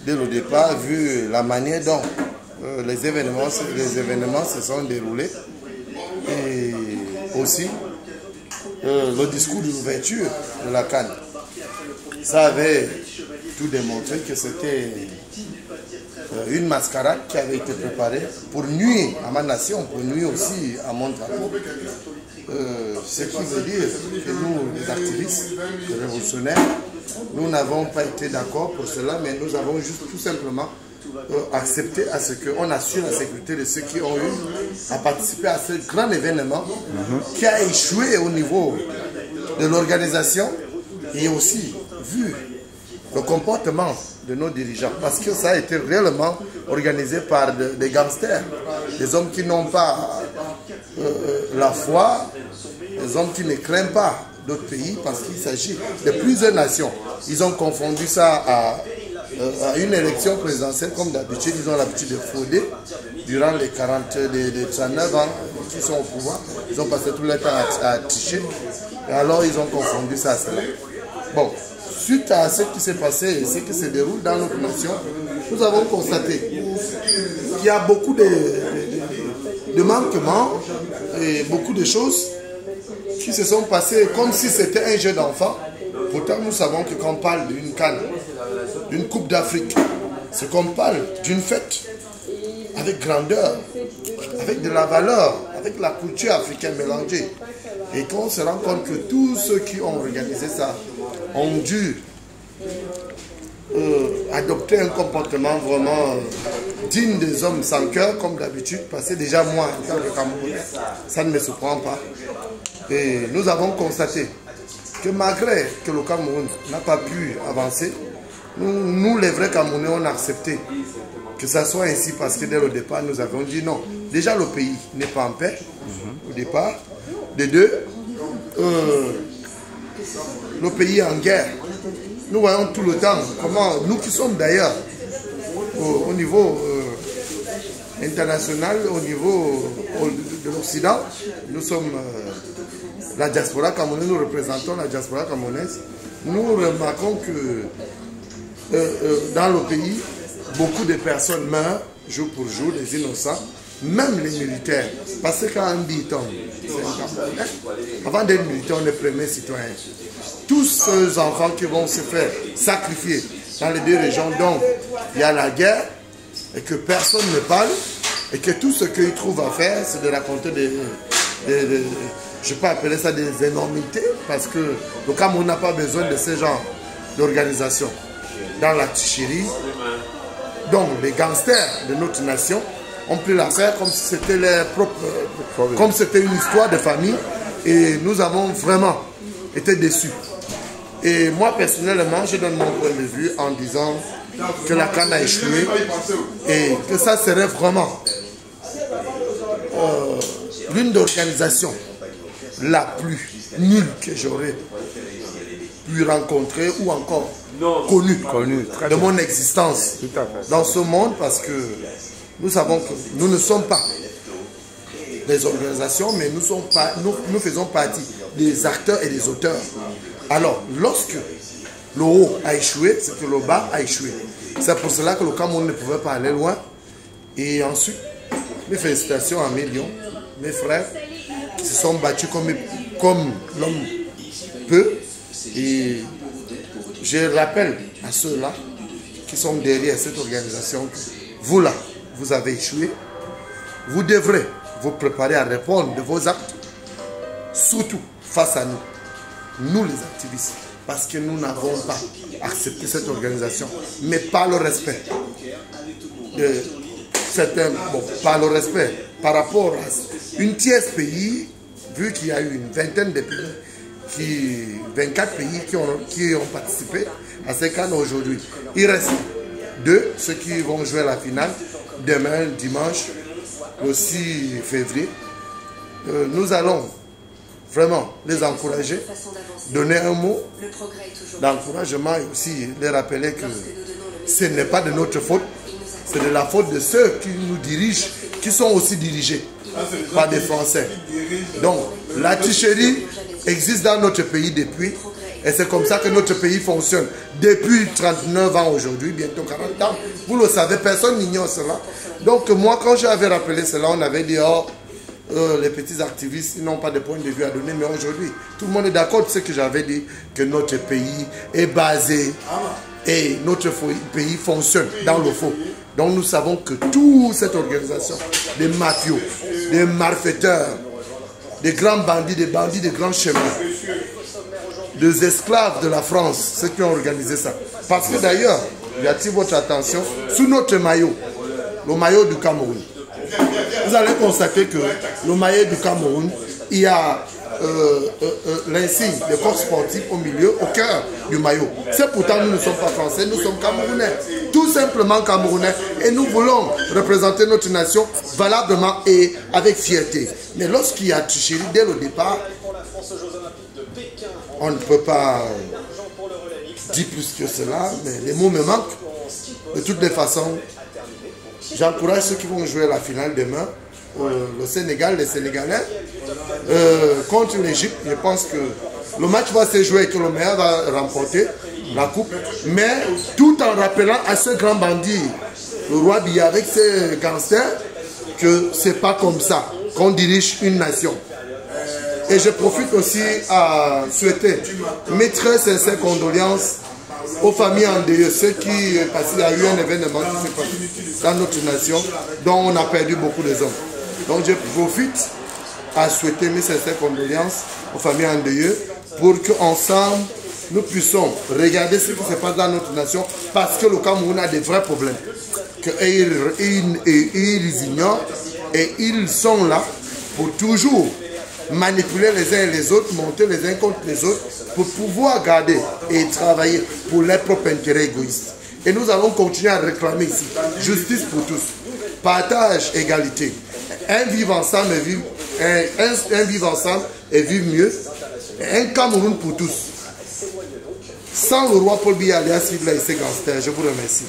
dès le départ, vu la manière dont les événements se sont déroulés et aussi le discours d'ouverture de la CAN. Ça avait tout démontré que c'était une mascarade qui avait été préparée pour nuire à ma nation, pour nuire aussi à mon drapeau. Ce qui veut dire que nous, les activistes, les révolutionnaires, nous n'avons pas été d'accord pour cela, mais nous avons juste tout simplement accepté à ce qu'on assure la sécurité de ceux qui ont eu à participer à ce grand événement qui a échoué au niveau de l'organisation et aussi vu le comportement de nos dirigeants, parce que ça a été réellement organisé par des gangsters, des hommes qui n'ont pas la foi, des hommes qui ne craignent pas d'autres pays, parce qu'il s'agit de plusieurs nations. Ils ont confondu ça à une élection présidentielle, comme d'habitude, ils ont l'habitude de frauder durant les 39 ans qui sont au pouvoir. Ils ont passé tout le temps à tricher, et alors ils ont confondu ça à cela. Bon, suite à ce qui s'est passé et ce qui se déroule dans notre nation, nous avons constaté qu'il y a beaucoup de manquements et beaucoup de choses qui se sont passées comme si c'était un jeu d'enfant. Pourtant, nous savons que quand on parle d'une CAN, d'une Coupe d'Afrique, c'est qu'on parle d'une fête avec grandeur, avec de la valeur, avec la culture africaine mélangée. Et qu'on se rend compte que tous ceux qui ont organisé ça ont dû adopter un comportement vraiment digne des hommes sans cœur, comme d'habitude, parce que déjà moi, en tant que Camerounais, ça ne me surprend pas. Et nous avons constaté que malgré que le Cameroun n'a pas pu avancer, nous les vrais Camerounais, on a accepté que ça soit ainsi, parce que dès le départ, nous avons dit non. Déjà, le pays n'est pas en paix au départ. De deux, le pays est en guerre. Nous voyons tout le temps comment, nous qui sommes d'ailleurs au niveau international, au niveau de l'Occident, nous sommes la diaspora camerounaise, nous représentons la diaspora camerounaise. Nous remarquons que dans le pays, beaucoup de personnes meurent jour pour jour, des innocents, même les militaires. Parce qu'à un militant, avant d'être militant, on est premier citoyen. Tous ces enfants qui vont se faire sacrifier dans les deux régions, donc il y a la guerre, et que personne ne parle, et que tout ce qu'ils trouvent à faire, c'est de raconter je peux appeler ça des énormités, parce que le Cameroun n'a pas besoin de ce genre d'organisation. Dans la tricherie, donc les gangsters de notre nation ont pris l'affaire comme si c'était leur propre, comme c'était une histoire de famille, et nous avons vraiment été déçus. Et moi personnellement, je donne mon point de vue en disant que la CAN a échoué et que ça serait vraiment l'une des organisations la plus nulle que j'aurais pu rencontrer ou encore connue de mon existence dans ce monde, parce que nous savons que nous ne sommes pas des organisations, mais nous faisons partie des acteurs et des auteurs. Alors, lorsque le haut a échoué, c'est que le bas a échoué. C'est pour cela que le Cameroun ne pouvait pas aller loin. Et ensuite, mes félicitations à mes lions, mes frères, qui se sont battus comme l'homme peut. Et je rappelle à ceux-là qui sont derrière cette organisation que vous là, vous avez échoué. Vous devrez vous préparer à répondre de vos actes, surtout face à nous les activistes, parce que nous n'avons pas accepté cette organisation, mais par le respect de certains, par le respect par rapport à une tierce pays, vu qu'il y a eu une vingtaine de pays, 24 pays qui ont participé à ces CAN aujourd'hui. Il reste 2, ceux qui vont jouer la finale, demain, dimanche, le 6 février. Nous allons vraiment les encourager, donner un mot d'encouragement et aussi les rappeler que ce n'est pas de notre faute, c'est de la faute de ceux qui nous dirigent, qui sont aussi dirigés par des Français. Donc, la tricherie existe dans notre pays depuis Et c'est comme ça que notre pays fonctionne. Depuis 39 ans aujourd'hui, bientôt 40 ans, vous le savez, personne n'ignore cela. Donc moi, quand j'avais rappelé cela, on avait dit, oh, les petits activistes, ils n'ont pas de point de vue à donner. Mais aujourd'hui, tout le monde est d'accord de ce que j'avais dit, que notre pays est basé et notre pays fonctionne dans le faux. Donc nous savons que toute cette organisation, des mafios, des malfaiteurs, des grands bandits, des bandits de grands chemins, des esclaves de la France, ceux qui ont organisé ça. Parce que d'ailleurs, j'attire votre attention, sous notre maillot, le maillot du Cameroun, vous allez constater que le maillot du Cameroun, il y a l'insigne de corps sportif au milieu, au cœur du maillot. C'est pourtant nous ne sommes pas français, nous sommes camerounais. Tout simplement camerounais. Et nous voulons représenter notre nation valablement et avec fierté. Mais lorsqu'il y a tricherie dès le départ, on ne peut pas dire plus que cela, mais les mots me manquent. De toutes les façons, j'encourage ceux qui vont jouer la finale demain, le Sénégal, les Sénégalais, contre l'Égypte. Je pense que le match va se jouer et que le meilleur va remporter la coupe. Mais tout en rappelant à ce grand bandit, le roi Biya, avec ses gangsters, que c'est pas comme ça qu'on dirige une nation. Et je profite aussi à souhaiter mes très sincères condoléances aux familles endeuillées, ceux qui, parce qu'il y a eu un événement qui s'est passé dans notre nation, dont on a perdu beaucoup de hommes. Donc je profite à souhaiter mes sincères condoléances aux familles endeuillées pour qu'ensemble nous puissions regarder ce qui se passe dans notre nation, parce que le Cameroun a des vrais problèmes qu'ils ignorent, et ils sont là pour toujours manipuler les uns et les autres, monter les uns contre les autres, pour pouvoir garder et travailler pour leurs propres intérêts égoïstes. Et nous allons continuer à réclamer ici justice pour tous, partage, égalité, un vivre ensemble et vivre mieux, un Cameroun pour tous. Sans le roi Paul Biya alias Hitler et ses gangsters, je vous remercie.